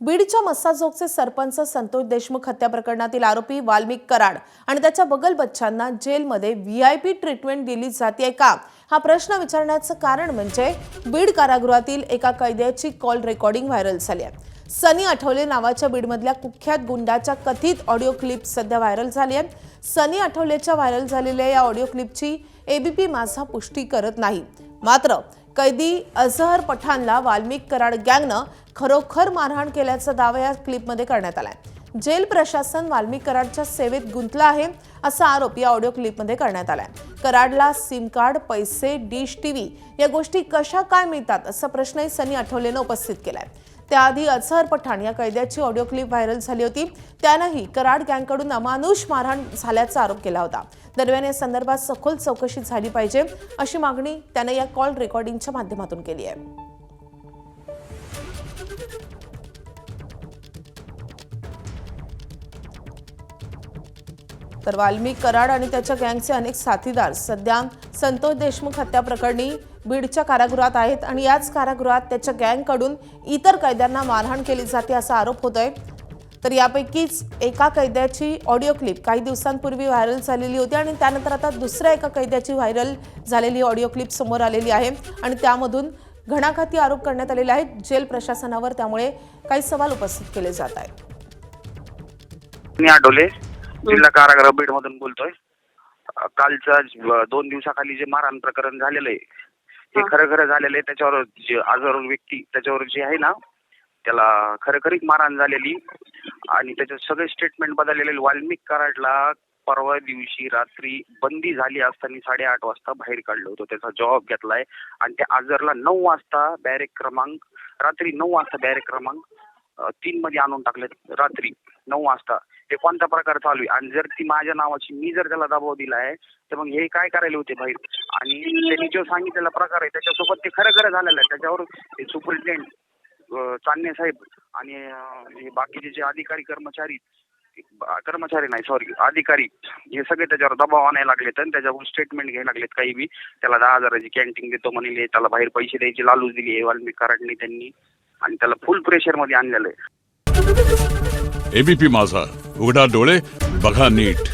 बीडच्या मस्साजोगचे सरपंच संतोष देशमुख हत्या प्रकरणातील आरोपी वाल्मिक कराड आणि त्याच्या बगल बच्चांना जेलमध्ये व्हीआयपी ट्रीटमेंट दिली जाते का हा प्रश्न विचारण्याचं कारण म्हणजे बीड कारागृहातील एका कैद्याची कॉल रेकॉर्डिंग व्हायरल झाली आहे। सनी आठवले नावाच्या बीडमधल्या कुख्यात गुंडाच्या कथित ऑडिओ क्लिप सध्या व्हायरल झाली आहे। सनी आठवलेच्या व्हायरल झालेल्या या ऑडिओ क्लिपची एबीपी माझा पुष्टी करत नाही, मात्र कैदी अझहर पठाणला वाल्मिक कराड गँगनं खरोखर मारहाण केल्याचा दावा या क्लिपमध्ये करण्यात आलाय। जेल प्रशासन वाल्मिक कराडच्या सेवेत गुंतलं आहे असा आरोप या ऑडिओ क्लिपमध्ये करण्यात आलाय। कराडला सिम कार्ड, पैसे, डिश टीव्ही या गोष्टी कशा काय मिळतात असा प्रश्नही सनी आठवलेनं उपस्थित केलाय। त्याआधी अझहर पठाण या कैद्याची ऑडिओ क्लिप व्हायरल झाली होती, त्यानंही कराड गँगकडून अमानुष मारहाण झाल्याचा आरोप केला होता। दरम्यान या संदर्भात सखोल चौकशी झाली पाहिजे अशी मागणी त्याने या कॉल रेकॉर्डिंगच्या माध्यमातून केली आहे। तर वाल्मिक कराड आणि त्याच्या गँगचे अनेक साथीदार सध्या संतोष देशमुख हत्या प्रकरणी बीडच्या कारागृहात आहेत आणि याच कारागृहात त्याच्या गँगकडून इतर कैद्यांना मारहाण केली जाते असा आरोप होतोय। तर यापैकीच एका कैद्याची ऑडिओ क्लिप काही दिवसांपूर्वी व्हायरल झालेली होती आणि त्यानंतर आता दुसऱ्या एका कैद्याची व्हायरल झालेली ऑडिओ क्लिप समोर आलेली आहे आणि त्यामधून घणाघाती आरोप करण्यात आलेले आहेत जेल प्रशासनावर। त्यामुळे काही सवाल उपस्थित केले जात आहेत। जिल्हा कारागृह बीड मधून बोलतोय। कालच्या 2 दिवसाखाली जे मारहाण प्रकरण झालेलं आहे हे खरं झालेलं आहे। त्याच्यावर जे आजार व्यक्ती त्याच्यावर जे आहे ना त्याला खरखरीत मारहाण झालेली आणि त्याचे सगळे स्टेटमेंट बदललेले। वाल्मिक कराडला परवा दिवशी रात्री बंदी झाली असताना 8:30 वाजता बाहेर काढलं होतं, त्याचा जबाब घेतलाय आणि त्या आजारला 9 वाजता बॅरेक क्रमांक रात्री 9 वाजता बॅरेक क्रमांक 3 मध्ये आणून टाकले। रात्री 9 वाजता हे कोणता प्रकार चालू आहे आणि जर ती माझ्या नावाची मी जर त्याला दबाव दिलाय तर मग हे काय करायला होते बाहेर आणि त्यांनी जो सांगितलेला प्रकार आहे त्याच्यासोबत ते खरं झालेलं आहे। त्याच्यावर सुप्रिटेंडेंट चांदणे साहेब आणि बाकीचे जे अधिकारी अधिकारी हे सगळे त्याच्यावर दबाव आणायला लागलेत आणि त्याच्यावर स्टेटमेंट घ्यायला लागलेत। काही बी त्याला 10,000ची कॅन्टीन देतो म्हणले, त्याला बाहेर पैसे द्यायची लालूच दिली आहे वाल्मिक कराडने त्यांनी आणि त्याला फुल प्रेशर मध्ये आणलेलं आहे। एबीपी माझा, उघडा डोळे बघा नीट।